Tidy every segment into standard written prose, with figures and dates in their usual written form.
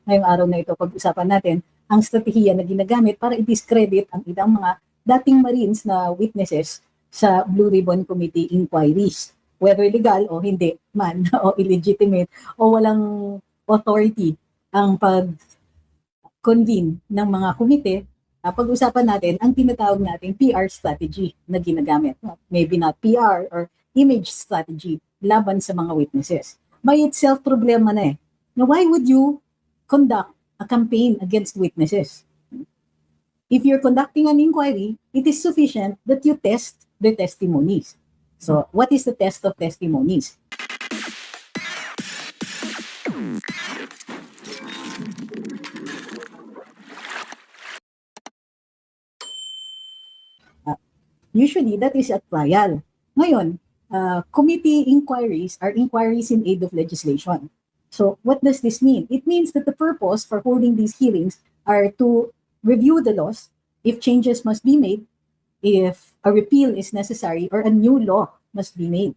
ngayong araw na ito, pag-usapan natin ang strategiya na ginagamit para i-discredit ang ilang mga dating Marines na witnesses sa Blue Ribbon Committee inquiries. Whether legal o hindi man, o illegitimate, o walang authority ang pag-convene ng mga komite, pag-usapan natin ang tinatawag nating PR strategy na ginagamit. Maybe not PR or image strategy laban sa mga witnesses. By itself, problema na eh. Now, why would you conduct a campaign against witnesses? If you're conducting an inquiry, it is sufficient that you test their testimonies. So, what is the test of testimonies? Usually, that is at trial. Ngayon, committee inquiries are inquiries in aid of legislation. So, what does this mean? It means that the purpose for holding these hearings are to review the laws, if changes must be made, if a repeal is necessary, or a new law must be made.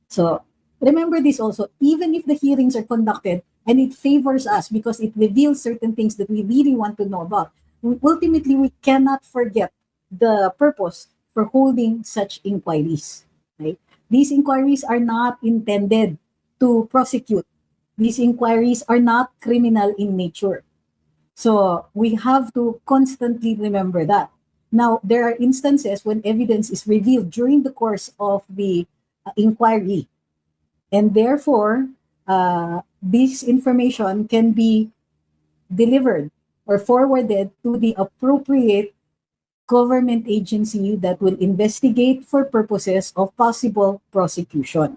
So, remember this also, even if the hearings are conducted and it favors us because it reveals certain things that we really want to know about, ultimately, we cannot forget the purpose for holding such inquiries. Right? These inquiries are not intended to prosecute. These inquiries are not criminal in nature. So we have to constantly remember that. Now, there are instances when evidence is revealed during the course of the inquiry, and therefore, this information can be delivered or forwarded to the appropriate government agency that will investigate for purposes of possible prosecution.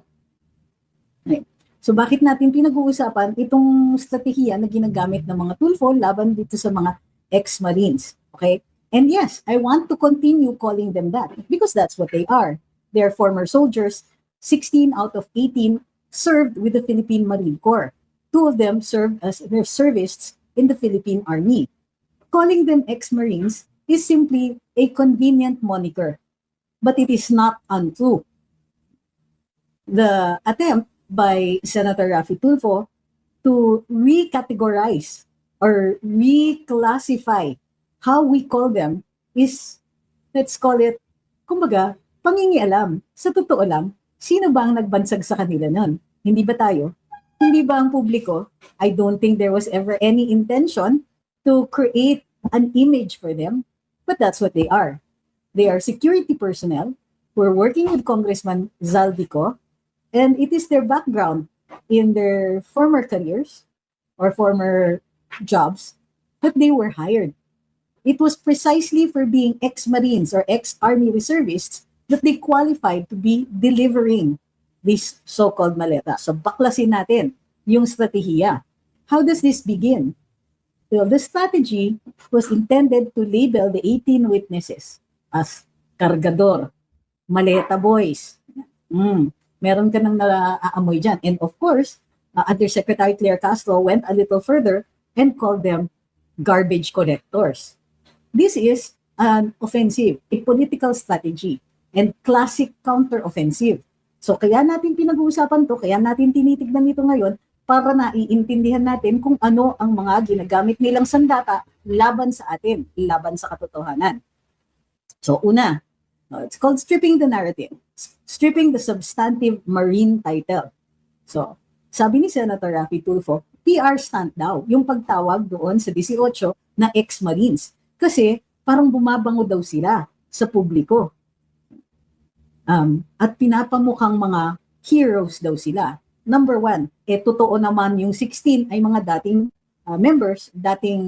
Okay. So bakit natin pinag-uusapan itong strategiya na ginagamit ng mga Tulfo laban dito sa mga ex-Marines? Okay? And yes, I want to continue calling them that because that's what they are. They're former soldiers. 16 out of 18 served with the Philippine Marine Corps. 2 of them served as reservists in the Philippine Army. Calling them ex-Marines is simply a convenient moniker, but it is not untrue. The attempt by Senator Raffy Tulfo to recategorize or reclassify how we call them is, let's call it, kumbaga, pangingialam. Sa totoo lang, sino ba ang nagbansag sa kanila nun? Hindi ba tayo? Hindi ba ang publiko? I don't think there was ever any intention to create an image for them. But that's what they are. They are security personnel who are working with Congressman Zaldico, and it is their background in their former careers or former jobs that they were hired. It was precisely for being ex-Marines or ex-Army reservists that they qualified to be delivering this so-called maleta. So baklasin natin yung strategiya. How does this begin? Well, the strategy was intended to label the 18 witnesses as kargador, maleta boys. Meron ka nang naaamoy dyan. And of course, Undersecretary Claire Castro went a little further and called them garbage collectors. This is an offensive, a political strategy, and classic counter-offensive. So kaya natin pinag-uusapan to, kaya natin tinitignan ito ngayon, para naiintindihan natin kung ano ang mga ginagamit nilang sandata laban sa atin, laban sa katotohanan. So una, it's called stripping the narrative, stripping the substantive Marine title. So sabi ni Senator Raffy Tulfo, PR stunt daw yung pagtawag doon sa 18 na ex-Marines. Kasi parang bumabango daw sila sa publiko. At pinapamukhang mga heroes daw sila. Number 1, totoo naman yung 16 ay mga dating members, dating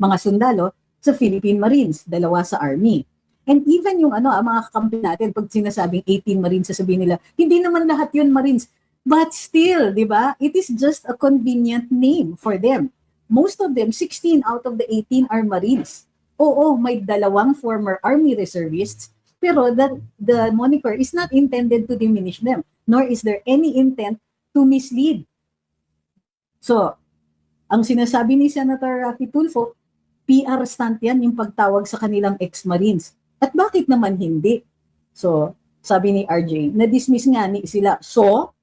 mga sundalo sa Philippine Marines, 2 sa Army. And even yung ang mga kakampi natin, pag sinasabing 18 Marines, sasabihin nila, hindi naman lahat yun Marines. But still, di ba, it is just a convenient name for them. Most of them, 16 out of the 18 are Marines. Oo, may 2 former Army reservists, pero the moniker is not intended to diminish them, nor is there any intent to mislead. So, ang sinasabi ni Senator Raffy Tulfo, PR stunt yan yung pagtawag sa kanilang ex-Marines. At bakit naman hindi? So, sabi ni RJ, na-dismiss nga ni sila. So,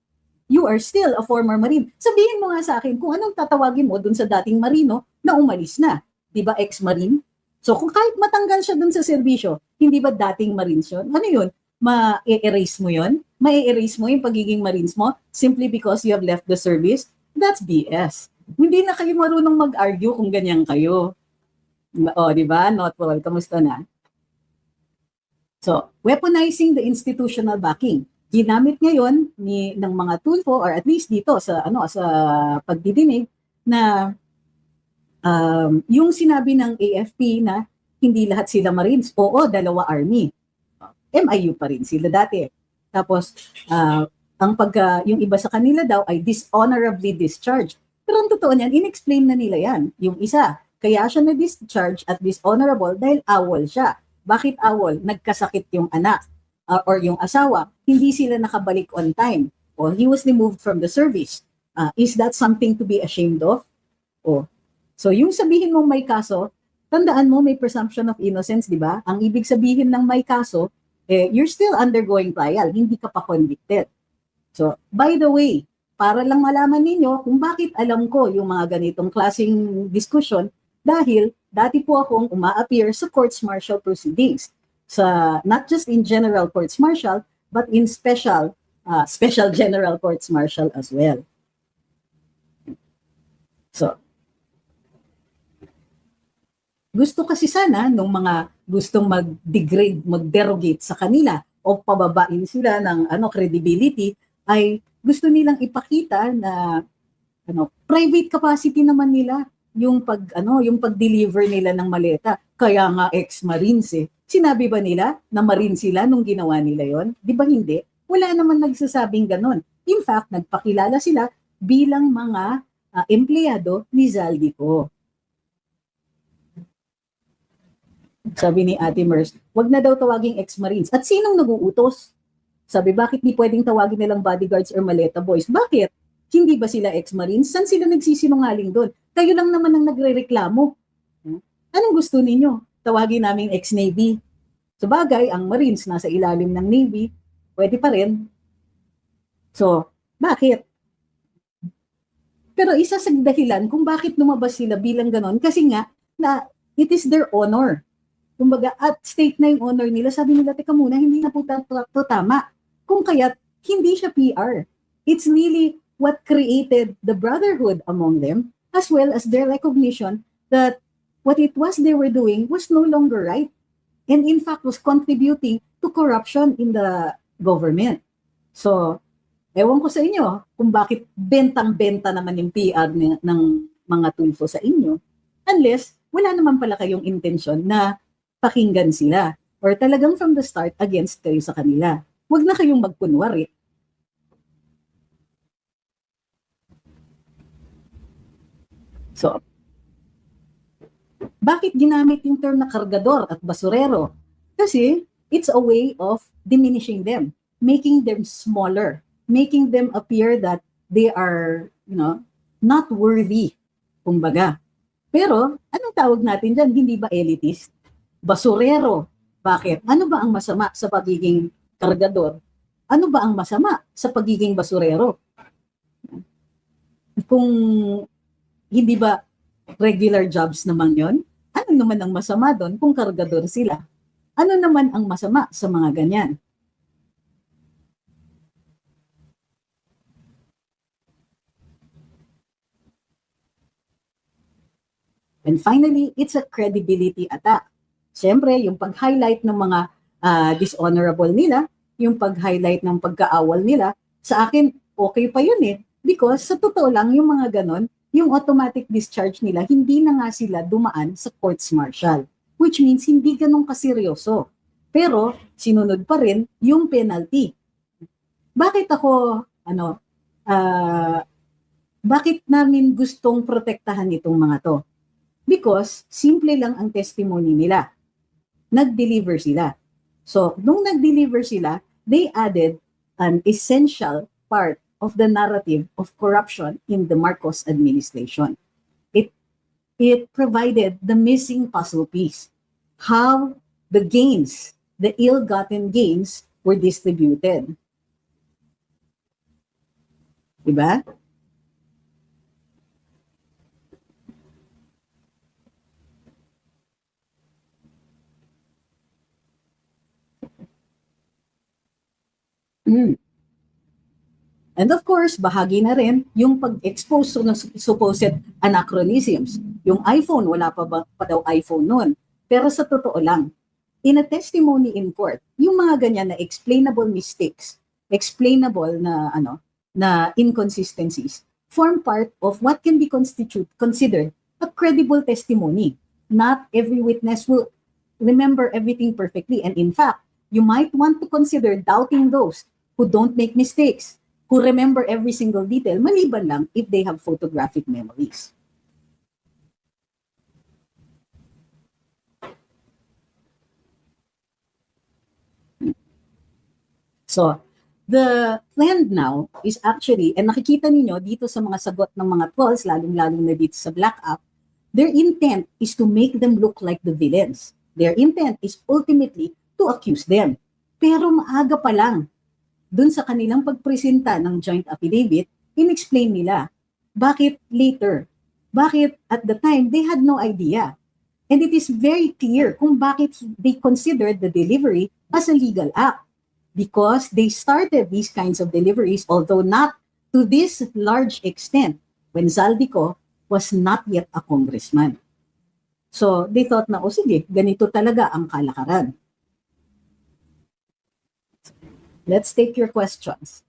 you are still a former Marine. Sabihin mo nga sa akin kung anong tatawagin mo dun sa dating Marino na umalis na. Di ba ex-Marine? So kung kahit matanggal siya dun sa serbisyo, hindi ba dating Marines yun? Ano yun? Ma-erase mo yun? Ma-erase mo yung pagiging Marines mo simply because you have left the service? That's BS. Hindi na kayo marunong mag-argue kung ganyan kayo. O, di ba? Not well. Kamusta na? So, weaponizing the institutional backing. Ginamit ngayon ng mga Tulfo, or at least dito sa pagdidinig na yung sinabi ng AFP na hindi lahat sila Marines. Oo, dalawa Army. MIU pa rin sila dati. Tapos, yung iba sa kanila daw ay dishonorably discharged. Pero ang totoo niyan, in-explain na nila yan. Yung isa, kaya siya na-discharge at dishonorable dahil awol siya. Bakit awol? Nagkasakit yung anak or yung asawa. Hindi sila nakabalik on time. O he was removed from the service. Is that something to be ashamed of? O, so yung sabihin mong may kaso, tandaan mo may presumption of innocence, di ba? Ang ibig sabihin ng may kaso, you're still undergoing trial, hindi ka pa convicted. So, by the way, para lang malaman ninyo kung bakit alam ko yung mga ganitong klaseng diskusyon, dahil dati po akong uma-appear sa courts martial proceedings. Not just in general courts martial, but in special general courts martial as well. So, gusto kasi sana nung mga gustong mag-degrade, mag-derogate sa kanila o pababain sila ng credibility, ay gusto nilang ipakita na private capacity naman nila yung pag-deliver nila ng maleta. Kaya nga ex-Marines eh. Sinabi ba nila na Marine sila nung ginawa nila yon? Di ba hindi? Wala naman nagsasabing ganon. In fact, nagpakilala sila bilang mga empleyado ni Zaldico. Sabi ni Ate Mers, wag na daw tawaging ex-Marines. At sinong nag-uutos? Sabi, bakit di pwedeng tawagin nilang bodyguards or maleta boys? Bakit? Hindi ba sila ex-Marines? Saan sila nagsisinungaling doon? Kayo lang naman ang nagre-reklamo. Anong gusto ninyo? Tawagin namin ex-Navy. Sabagay, ang Marines nasa ilalim ng Navy, pwede pa rin. So, bakit? Pero isa sa dahilan kung bakit lumabas sila bilang ganon, kasi nga, na it is their honor. Kumbaga, at stake na yung honor nila, sabi nila, teka muna, hindi na po to tama. Kung kaya't, hindi siya PR. It's really what created the brotherhood among them, as well as their recognition that what it was they were doing was no longer right. And in fact, was contributing to corruption in the government. So, ewan ko sa inyo kung bakit bentang-benta naman yung PR ng mga Tulfo sa inyo. Unless, wala naman pala kayong intensyon na pakinggan sila or talagang from the start against kayo sa kanila. Huwag na kayong magkunwari. So, bakit ginamit yung term na kargador at basurero? Kasi it's a way of diminishing them, making them smaller, making them appear that they are, not worthy, kumbaga. Pero, anong tawag natin dyan? Hindi ba elitist? Basurero. Bakit? Ano ba ang masama sa pagiging kargador? Ano ba ang masama sa pagiging basurero? Kung hindi ba regular jobs naman yon? Ano naman ang masama doon kung kargador sila? Ano naman ang masama sa mga ganyan? And finally, it's a credibility attack. Siyempre, yung pag-highlight ng mga dishonorable nila, yung pag-highlight ng pagkaawal nila, sa akin, okay pa yun eh. Because sa totoo lang, yung mga ganon, yung automatic discharge nila, hindi na nga sila dumaan sa courts martial. Which means, hindi ganun kaseryoso. Pero, sinunod pa rin yung penalty. Bakit ako, bakit namin gustong protektahan itong mga to? Because, simple lang ang testimony nila. Nag-deliver sila. So, nung nag-deliver sila, they added an essential part of the narrative of corruption in the Marcos administration. It provided the missing puzzle piece. How the gains, the ill-gotten gains, were distributed. Di ba? Mm. And of course, bahagi na rin yung pag-expose ng supposed anachronisms. Yung iPhone, wala pa daw iPhone noon. Pero sa totoo lang, in a testimony in court, yung mga ganyan na explainable mistakes, explainable na na inconsistencies, form part of what can be considered a credible testimony. Not every witness will remember everything perfectly. And in fact, you might want to consider doubting those who don't make mistakes, who remember every single detail, maliban lang if they have photographic memories. So, the trend now is actually, and nakikita niyo dito sa mga sagot ng mga trolls, lalong-lalo na dito sa Black App, their intent is to make them look like the villains. Their intent is ultimately to accuse them. Pero maaga pa lang, dun sa kanilang pagpresenta ng joint affidavit, in-explain nila. Bakit later? Bakit at the time, they had no idea. And it is very clear kung bakit they considered the delivery as a legal act. Because they started these kinds of deliveries, although not to this large extent, when Zaldico was not yet a congressman. So they thought na, oh sige, ganito talaga ang kalakaran. Let's take your questions.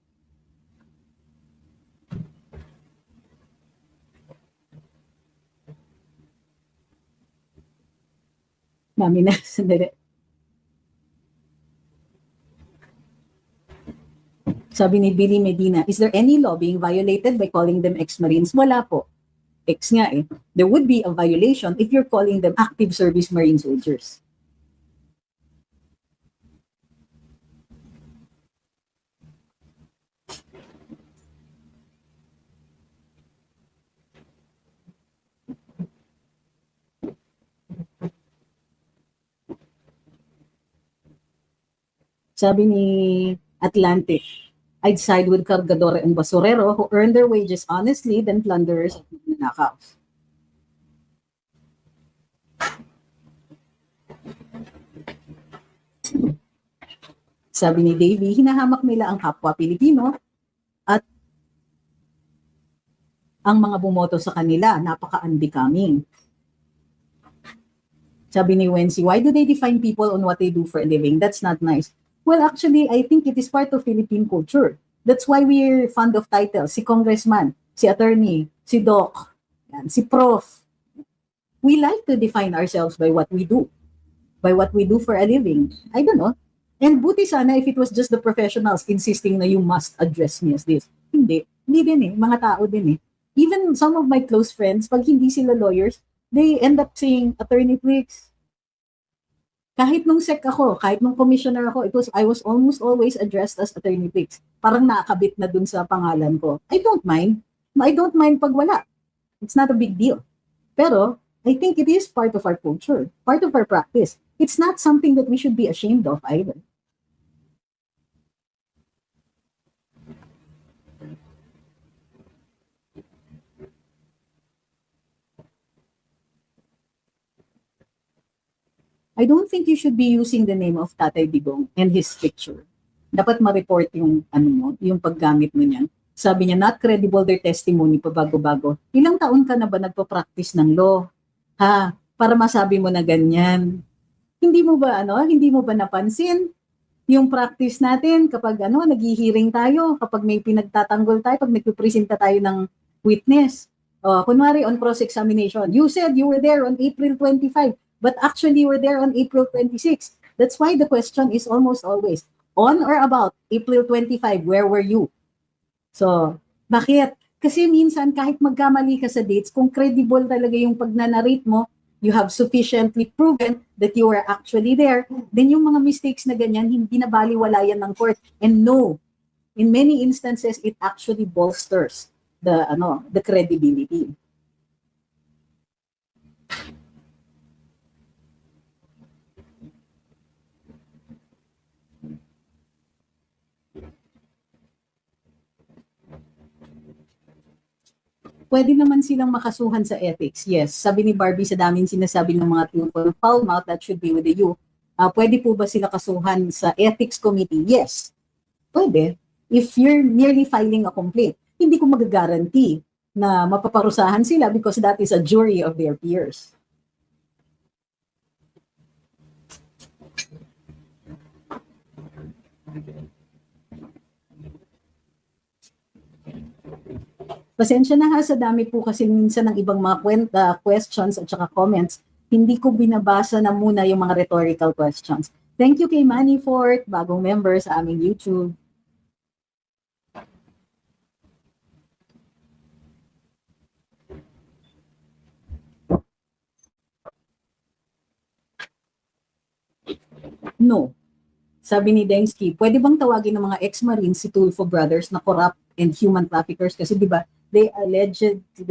Mami na, sandali. Sabi ni Billy Medina, is there any law being violated by calling them ex-Marines? Wala po. Ex nga eh. There would be a violation if you're calling them active service Marine soldiers. Sabi ni Atlantic, I'd side with cargador and basurero who earn their wages honestly than plunderers at magnanakaws. Sabi ni Davey, hinahamak nila ang kapwa Pilipino at ang mga bumoto sa kanila, napaka-unbecoming. Sabi ni Wency, why do they define people on what they do for a living? That's not nice. Well, actually, I think it is part of Philippine culture. That's why we're fond of titles. Si congressman, si attorney, si doc, yan, si prof. We like to define ourselves by what we do. By what we do for a living. I don't know. And buti sana if it was just the professionals insisting na you must address me as this. Hindi. Hindi din eh. Mga tao din eh. Even some of my close friends, pag hindi sila lawyers, they end up saying, Attorney Twix. Kahit nung SEC ako, kahit nung commissioner ako, I was almost always addressed as Attorney Twix. Parang nakakabit na dun sa pangalan ko. I don't mind. I don't mind pag wala. It's not a big deal. Pero, I think it is part of our culture, part of our practice. It's not something that we should be ashamed of either. I don't think you should be using the name of Tatay Digong and his picture. Dapat ma-report yung yung paggamit mo niyan. Sabi niya, not credible their testimony pa bago-bago. Ilang taon ka na ba nagpa-practice ng law? Ha? Para masabi mo na ganyan. Hindi mo ba napansin yung practice natin kapag naghihiring tayo, kapag may pinagtatanggol tayo, pag nagpipresenta tayo ng witness. Kunwari on cross-examination, you said you were there on April 25, but actually you were there on April 26. That's why the question is almost always, on or about April 25, where were you? So, bakit? Kasi minsan kahit magkamali ka sa dates, kung credible talaga yung pag-narrate mo, you have sufficiently proven that you were actually there, then yung mga mistakes na ganyan, hindi na baliwalayan ng court. And no, in many instances, it actually bolsters the credibility. pwede naman silang makasuhan sa ethics. Yes, sabi ni Barbie sa daming sinasabi ng mga Tulfo, foul mouth, that should be with the you. Pwede po ba sila kasuhan sa ethics committee? Yes, pwede. If you're merely filing a complaint, hindi ko mag-guarantee na mapaparusahan sila because that is a jury of their peers. Pasensya na ha, sa dami po kasi minsan ng ibang mga questions at saka comments, hindi ko binabasa na muna yung mga rhetorical questions. Thank you kay Manny Fort, bagong member sa aming YouTube. No. Sabi ni Dengski, pwede bang tawagin ng mga ex-marines si Tulfo brothers na corrupt and human traffickers? Kasi di ba, the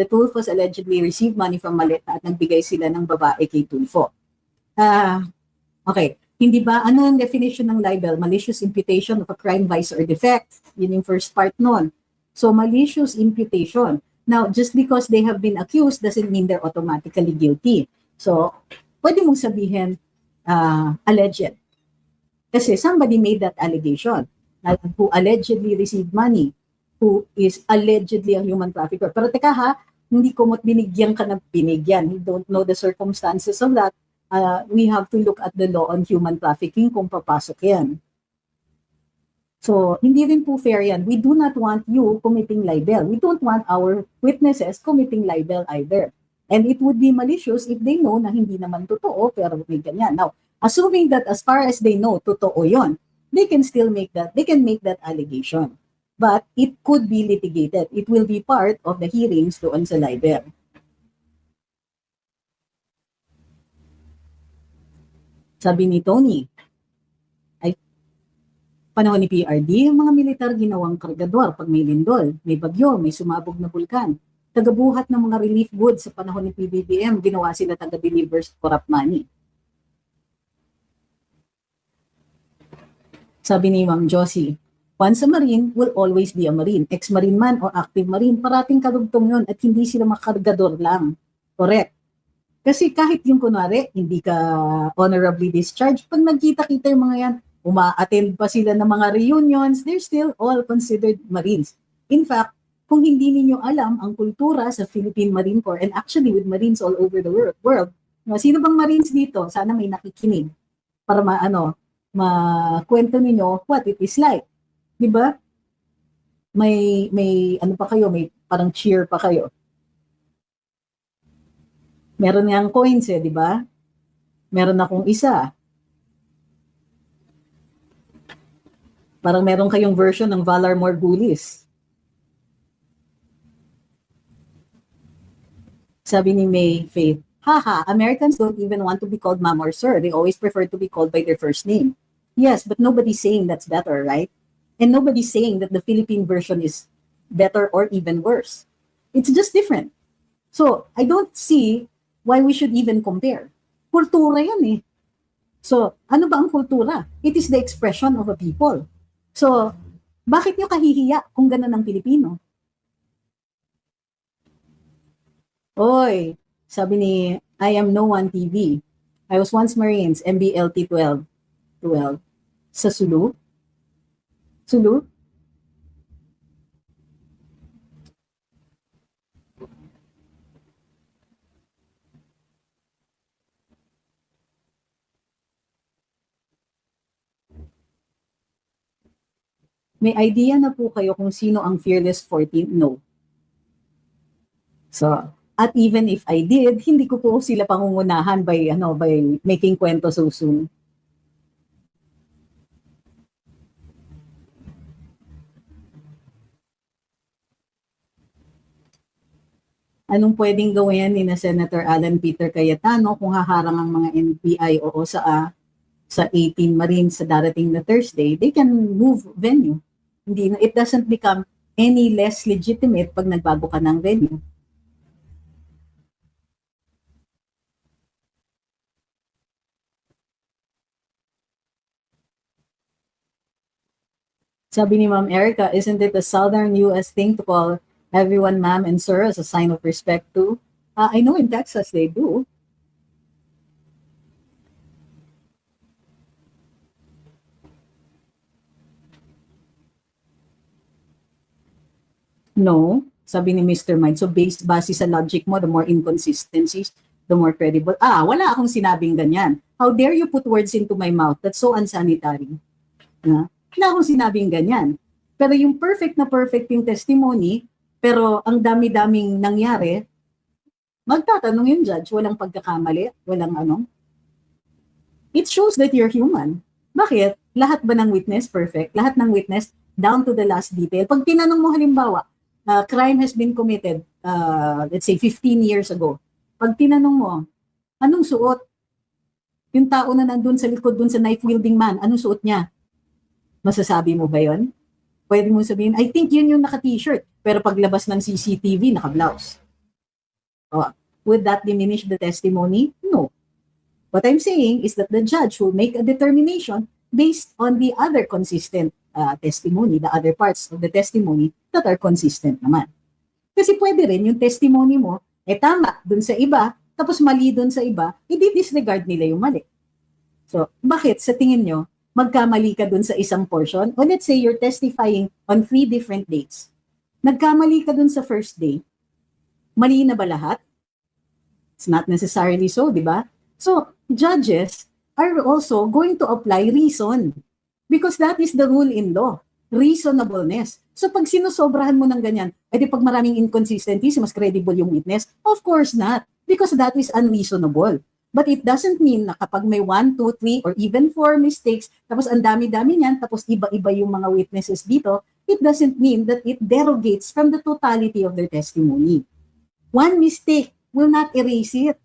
Tulfos allegedly received money from Maleta at nagbigay sila ng babae kay Tulfo. Okay, hindi ba, ano ang definition ng libel? Malicious imputation of a crime, vice, or defect. Yun yung first part nun. So, malicious imputation. Now, just because they have been accused doesn't mean they're automatically guilty. So, pwede mong sabihin, alleged. Kasi somebody made that allegation, who allegedly received money, who is allegedly a human trafficker. Pero teka ha, hindi ko binigyan ka ng binigyan. You don't know the circumstances of that. We have to look at the law on human trafficking kung papasok yan. So, hindi rin po fair yan. We do not want you committing libel. We don't want our witnesses committing libel either. And it would be malicious if they know na hindi naman totoo, pero may ganyan. Now, assuming that as far as they know, totoo yon, they can still make that allegation. But it could be litigated. It will be part of the hearings doon sa libel. Sabi ni Tony, ay panahon ni PRD, yung mga militar ginawang kargador pag may lindol, may bagyo, may sumabog na bulkan. Tagabuhat ng mga relief goods sa panahon ni PBBM, ginawa sila taga-delivers corrupt money. Sabi ni Ma'am Josie, once a Marine will always be a Marine. Ex-Marine man o active Marine, parating karugtong yun at hindi sila makargador lang. Correct. Kasi kahit yung kunwari, hindi ka honorably discharged, pag nagkita-kita yung mga yan, uma-attend pa sila ng mga reunions, they're still all considered Marines. In fact, kung hindi ninyo alam ang kultura sa Philippine Marine Corps, and actually with Marines all over the world, sino bang Marines dito? Sana may nakikinig para makwento ninyo what it is like. Di ba? May ano pa kayo, may parang cheer pa kayo. Meron nga ang coins di ba? Meron akong isa. Parang meron kayong version ng Valar Morghulis. Sabi ni May Faith, haha, Americans don't even want to be called ma'am or sir. They always prefer to be called by their first name. Yes, but nobody's saying that's better, right? And nobody's saying that the Philippine version is better or even worse. It's just different. So, I don't see why we should even compare. Kultura yan eh. So, ano ba ang kultura? It is the expression of a people. So, bakit nyo kahihiya kung gano'n ang Pilipino? Oy, sabi ni I am no one TV. I was once Marines, MBLT 12. Sa Sulu? Sulu? May idea na po kayo kung sino ang Fearless 14? No. So, at even if I did, hindi ko po sila pangungunahan by making kwento so soon. Anong pwedeng gawin ni na Senator Alan Peter Cayetano kung haharang ang mga NBI o OSA sa 18 Marines sa darating na Thursday? They can move venue. It doesn't become any less legitimate pag nagbago ka ng venue. Sabi ni Ma'am Erica, isn't it a southern US thing to call everyone ma'am and sir as a sign of respect too. I know in Texas they do. No, sabi ni Mr. Mind. So base sa logic mo, the more inconsistencies, the more credible. Wala akong sinabing ganyan. How dare you put words into my mouth? That's so unsanitary. Wala akong sinabing ganyan. Pero yung perfect yung testimony, pero ang dami-daming nangyari, magtatanong yung judge, walang pagkakamali, walang ano. It shows that you're human. Bakit? Lahat ba ng witness perfect? Lahat ng witness down to the last detail. Pag tinanong mo halimbawa, crime has been committed, let's say 15 years ago. Pag tinanong mo, anong suot? Yung tao na nandun sa likod dun sa knife-wielding man, anong suot niya? Masasabi mo ba yon? Pwede mo sabihin, I think yun yung naka-t-shirt. Pero paglabas ng CCTV, naka-blouse. Would that diminish the testimony? No. What I'm saying is that the judge will make a determination based on the other consistent testimony, the other parts of the testimony that are consistent naman. Kasi pwede rin yung testimony mo, tama dun sa iba, tapos mali dun sa iba, i-disregard nila yung mali. So, bakit sa tingin nyo, magkamali ka dun sa isang portion? O let's say you're testifying on 3 different dates. Nagkamali ka dun sa first day, mali na ba lahat? It's not necessarily so, di ba? So, judges are also going to apply reason because that is the rule in law, reasonableness. So, pag sinusobrahan mo ng ganyan, edi pag maraming inconsistencies, mas credible yung witness? Of course not, because that is unreasonable. But it doesn't mean na kapag may 1, 2, 3, or even 4 mistakes, tapos ang dami-dami niyan, tapos iba-iba yung mga witnesses dito, it doesn't mean that it derogates from the totality of their testimony. One mistake will not erase it.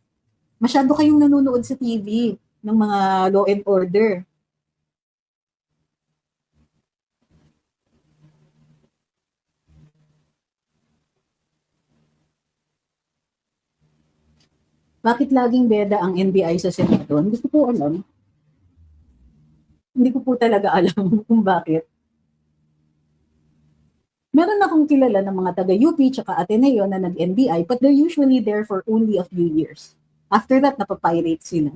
Masyado kayong nanonood sa TV ng mga law and order. Bakit laging beda ang NBI sa Senado? Hindi ko po alam. Hindi ko po talaga alam kung bakit. Meron akong kilala ng mga taga-UP tsaka Ateneo na nag-NBI, but they're usually there for only a few years. After that, napapirate sila.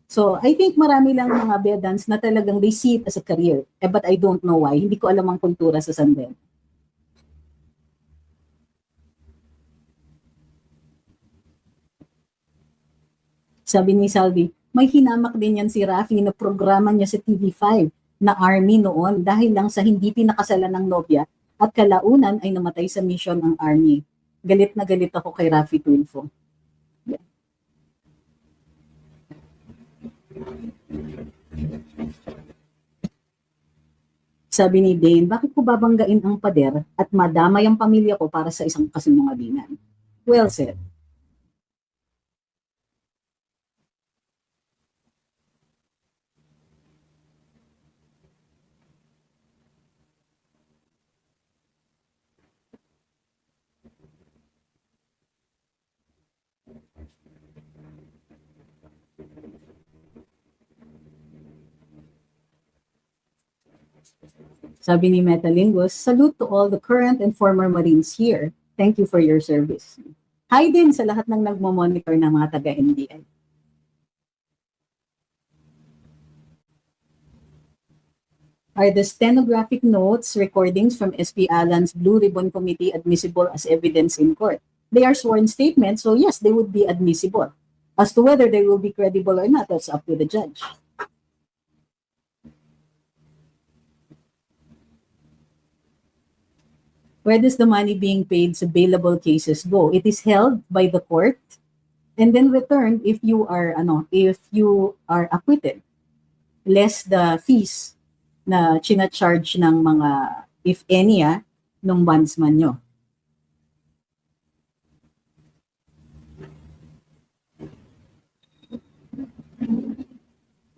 So, I think marami lang mga bedans na talagang they see it as a career. But I don't know why. Hindi ko alam ang kultura sa San Beda. Sabi ni Salvi, may hinamak din yan si Rafi na programa niya sa TV5 na army noon dahil lang sa hindi pinakasalan ng nobya at kalaunan ay namatay sa mission ng army. Galit na galit ako kay Rafi Tulfo. Yeah. Sabi ni Dane, bakit ko babanggain ang pader at madamay ang pamilya ko para sa isang kasinungalingan? Well said. Sabi ni Metalingus, salute to all the current and former Marines here. Thank you for your service. Hi din sa lahat ng nagmo-monitor ng mga taga-NBI. Are the stenographic notes, recordings from SP Alan's Blue Ribbon Committee admissible as evidence in court? They are sworn statements, so yes, they would be admissible. As to whether they will be credible or not, that's up to the judge. Where does the money being paid sa bailable cases go? It is held by the court and then returned if you are acquitted, less the fees na china-charge ng mga, if any, nung bondsman nyo.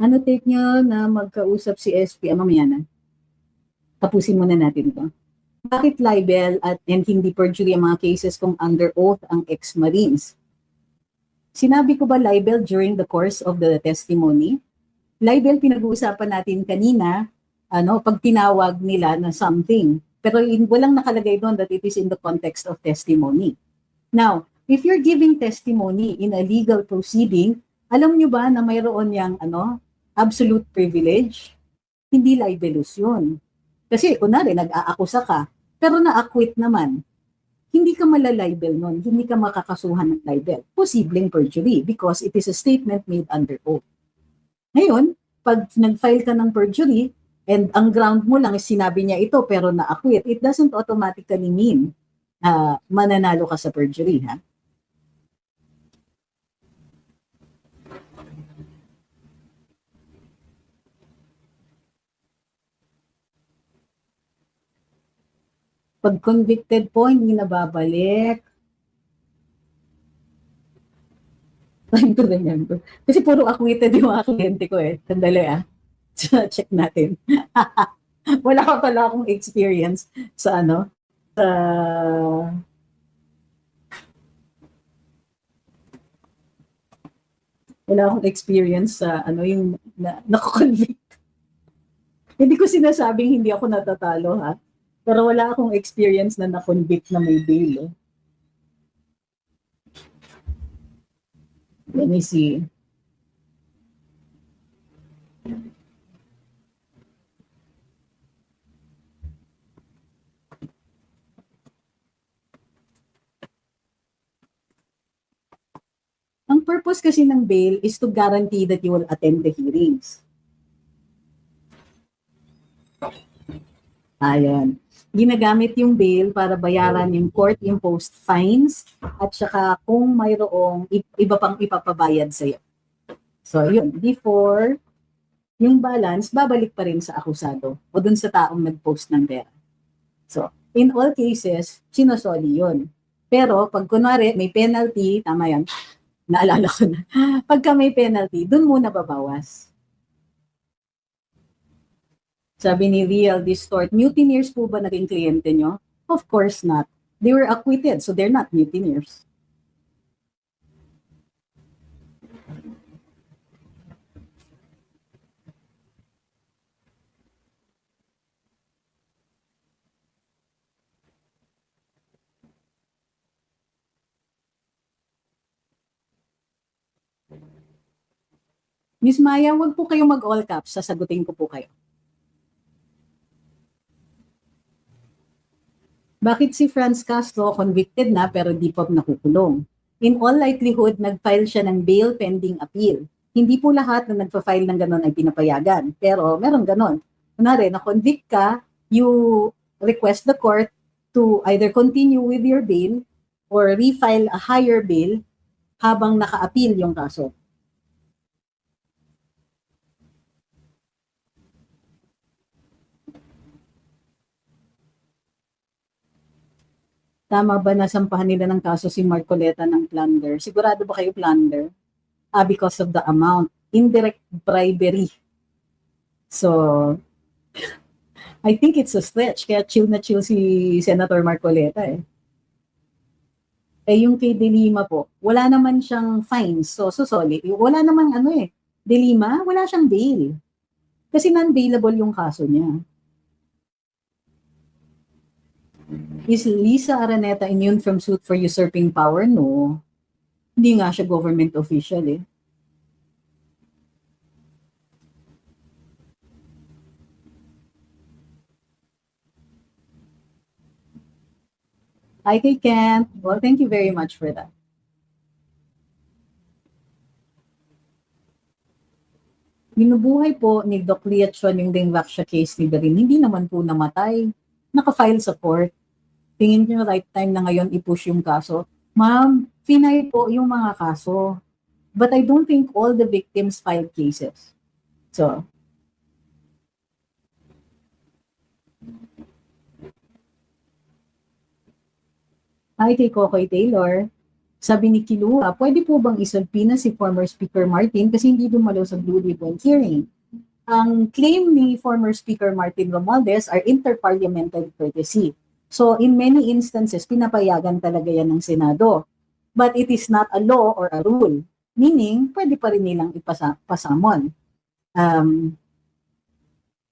Ano take nyo na magkausap si SP? Mamaya na. Tapusin muna natin ito. Bakit libel and hindi perjury ang mga cases kung under oath ang ex-Marines? Sinabi ko ba libel during the course of the testimony? Libel pinag-uusapan natin kanina, pag tinawag nila na something. Pero walang nakalagay doon that it is in the context of testimony. Now, if you're giving testimony in a legal proceeding, alam nyo ba na mayroon yang absolute privilege? Hindi libelous yun. Kasi kunwari, nag-aakusa ka, pero na-acquit naman, hindi ka malalibel nun, hindi ka makakasuhan ng libel. Posibleng perjury because it is a statement made under oath. Ngayon, pag nag-file ka ng perjury, and ang ground mo lang is sinabi niya ito pero na-acquit, it doesn't automatically mean mananalo ka sa perjury, ha? Pag convicted po, hindi na babalik. Time to remember. Kasi puro acquitted yung mga kliyente ko eh. Sandali check natin. Wala ka pala akong experience sa wala akong experience sa yung nako-convict. Hindi ko sinasabing hindi ako natatalo, ha? Pero wala akong experience na na-convict na may bail. Let me see. Ang purpose kasi ng bail is to guarantee that you will attend the hearings. Ayan. Ginagamit yung bail para bayaran yung court-imposed fines at saka kung mayroong iba pang ipapabayad sa'yo. So, yun. Before, yung balance, babalik pa rin sa akusado o dun sa taong nag-post ng pera. So, in all cases, sinusoli yun. Pero, pag kunwari, may penalty, tama yan, naalala ko na. Pagka may penalty, dun muna babawas. Sabi ni Real Distort, mutineers po ba naging kliyente nyo? Of course not. They were acquitted, so they're not mutineers. Miss Maya, wag po kayong mag-all caps, sasagutin ko po kayo. Bakit si Franz Castro convicted na pero di pa nakukulong? In all likelihood, nag-file siya ng bail pending appeal. Hindi po lahat na nagpa-file ng ganon ay pinapayagan. Pero meron ganon. Kunwari, na-convict ka, you request the court to either continue with your bail or refile a higher bail habang naka-appeal yung kaso. Tama ba na sampahan nila ng kaso si Marcoleta ng plunder? Sigurado ba kayo plunder? Because of the amount. Indirect bribery. So, I think it's a stretch. Kaya chill na chill si Senator Marcoleta eh. Yung kay De Lima po, wala naman siyang fines. So solid. Wala naman De Lima, wala siyang bail. Kasi non-bailable yung kaso niya. Is Lisa Araneta immune from suit for usurping power? No. Hindi nga siya government official eh. Hi kay Kent. Well, thank you very much for that. Binubuhay po ni Doc Liachon yung Dengvaxia case ni Darin. Hindi naman po namatay. Naka-file sa court. Tingin niyo right time na ngayon i-push yung kaso. Ma'am, finay po yung mga kaso. But I don't think all the victims filed cases. So, hi kay Kokoy Taylor. Sabi ni Kilua, pwede po bang isulpina si former Speaker Martin kasi hindi dumalo sa Blue Ribbon hearing? Ang claim ni former Speaker Martin Romualdez are interparliamentary courtesy. So in many instances, pinapayagan talaga yan ng Senado. But it is not a law or a rule. Meaning, pwede pa rin nilang ipasamon.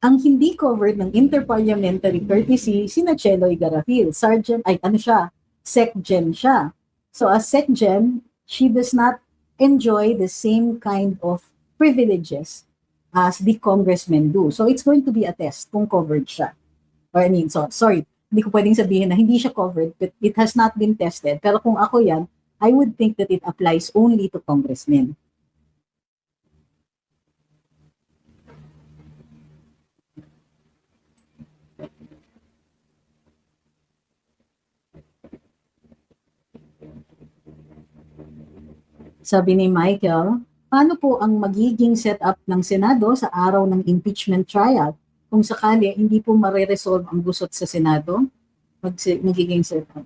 Ang hindi covered ng interparliamentary courtesy, sina Cheloy Garafil. Sergeant, ay ano siya, SecGen siya. So as SecGen, she does not enjoy the same kind of privileges as the congressmen do. So it's going to be a test kung covered siya. Or I mean, so, sorry, hindi ko pwedeng sabihin na hindi siya covered, but it has not been tested. Pero kung ako yan, I would think that it applies only to congressmen. Sabi ni Michael, paano po ang magiging setup ng Senado sa araw ng impeachment trial? Kung sakali hindi po mare-resolve ang gusot sa Senado, magiging setup.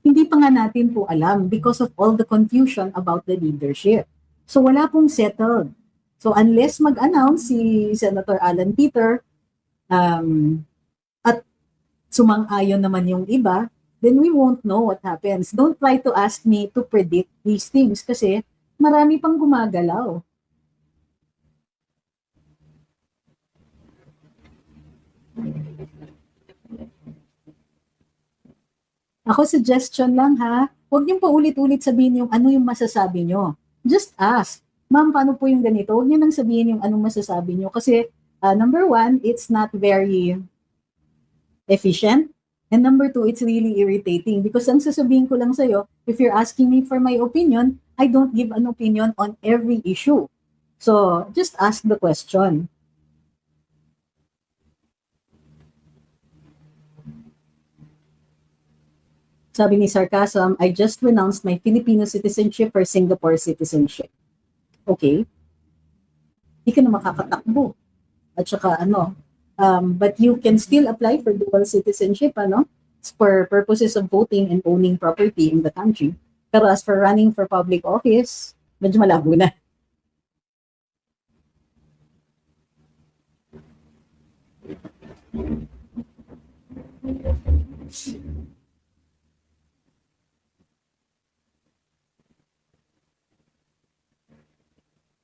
Hindi pa nga natin po alam because of all the confusion about the leadership. So wala pong settled. So unless mag-announce si Senator Alan Peter at sumang-ayon naman yung iba, then we won't know what happens. Don't try to ask me to predict these things kasi marami pang gumagalaw. Ako, suggestion lang ha, huwag niyong paulit-ulit sabihin yung ano yung masasabi niyo. Just ask, ma'am, paano po yung ganito? Huwag niyo nang sabihin yung anong masasabi niyo. Kasi number one, it's not very efficient. And number two, it's really irritating because ang sasabihin ko lang sa'yo, if you're asking me for my opinion, I don't give an opinion on every issue. So, just ask the question. Sabi ni Sarcasm, I just renounced my Filipino citizenship for Singapore citizenship. Okay. Hindi ka na makakatakbo. At saka but you can still apply for dual citizenship, for purposes of voting and owning property in the country. Pero as for running for public office, medyo malabo na.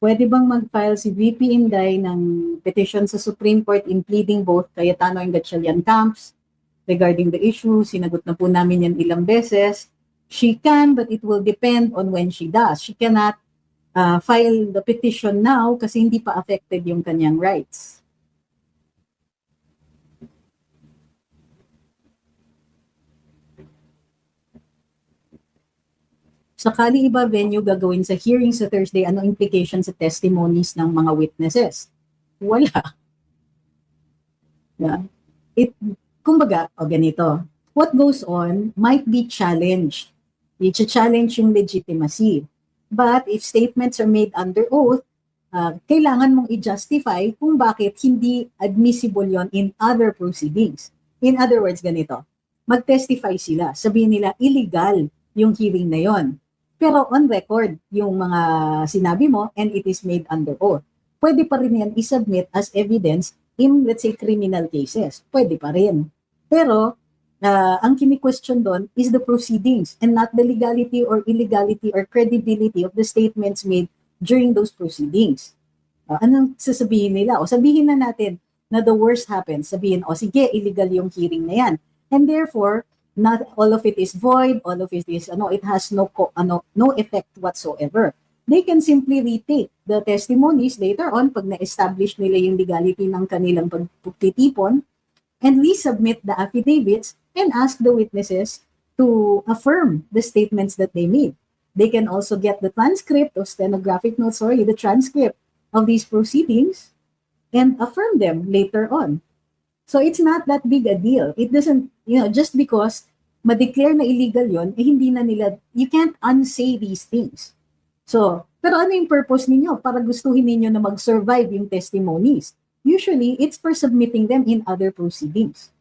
Pwede bang mag-file si VP Inday ng petition sa Supreme Court in pleading both Cayetano and Gatchalian camps regarding the issue? Sinagot na po namin yan ilang beses. She can, but it will depend on when she does. She cannot file the petition now kasi hindi pa affected yung kanyang rights. Sakali iba venue gagawin sa hearing sa Thursday, ano implication sa testimonies ng mga witnesses? Wala. Yeah. Kumbaga, ganito. What goes on might be challenged. I-challenge yung legitimacy. But if statements are made under oath, kailangan mong i-justify kung bakit hindi admissible yon in other proceedings. In other words, ganito. Mag-testify sila. Sabihin nila, illegal yung hearing na yon. Pero on record, yung mga sinabi mo, and it is made under oath. Pwede pa rin yan i-submit as evidence in, let's say, criminal cases. Pwede pa rin. Pero, ang kini-question doon is the proceedings and not the legality or illegality or credibility of the statements made during those proceedings. Anong sasabihin nila? O sabihin na natin na the worst happens. Sabihin, sige, illegal yung hearing na yan. And therefore, not all of it is void, all of it is, it has no effect whatsoever. They can simply retake the testimonies later on pag na-establish nila yung legality ng kanilang pagtitipon and resubmit the affidavits and ask the witnesses to affirm the statements that they made. They can also get the transcript or the transcript of these proceedings and affirm them later on. So it's not that big a deal. It doesn't, just because ma-declare na illegal yon, hindi na nila, you can't unsay these things. So, pero ano yung purpose ninyo? Para gustuhin ninyo na mag-survive yung testimonies. Usually, it's for submitting them in other proceedings.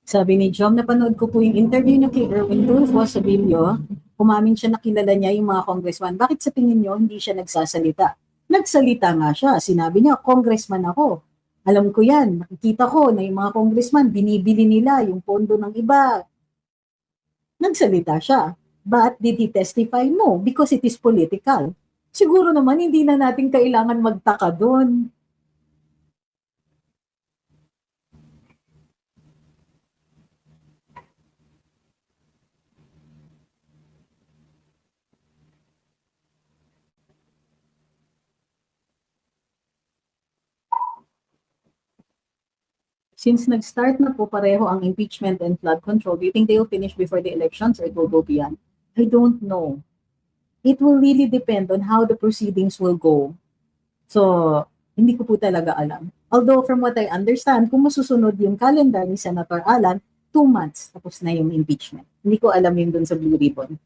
Sabi ni Jom, napanood ko po yung interview niyo kay Erwin Tulfo sa Bilyo. Umamin siya na kilala niya yung mga congressman. Bakit sa tingin niyo hindi siya nagsasalita? Nagsalita nga siya. Sinabi niya, congressman ako. Alam ko yan. Nakikita ko na yung mga congressman, binibili nila yung pondo ng iba. Nagsalita siya. But did he testify? No, because it is political. Siguro naman hindi na natin kailangan magtaka doon. Since nag-start na po pareho ang impeachment and flood control, do you think they will finish before the elections or it will go beyond? I don't know. It will really depend on how the proceedings will go. So, hindi ko po talaga alam. Although from what I understand, kung masusunod yung calendar ni Senator Alan, 2 months tapos na yung impeachment. Hindi ko alam yun dun sa Blue Ribbon.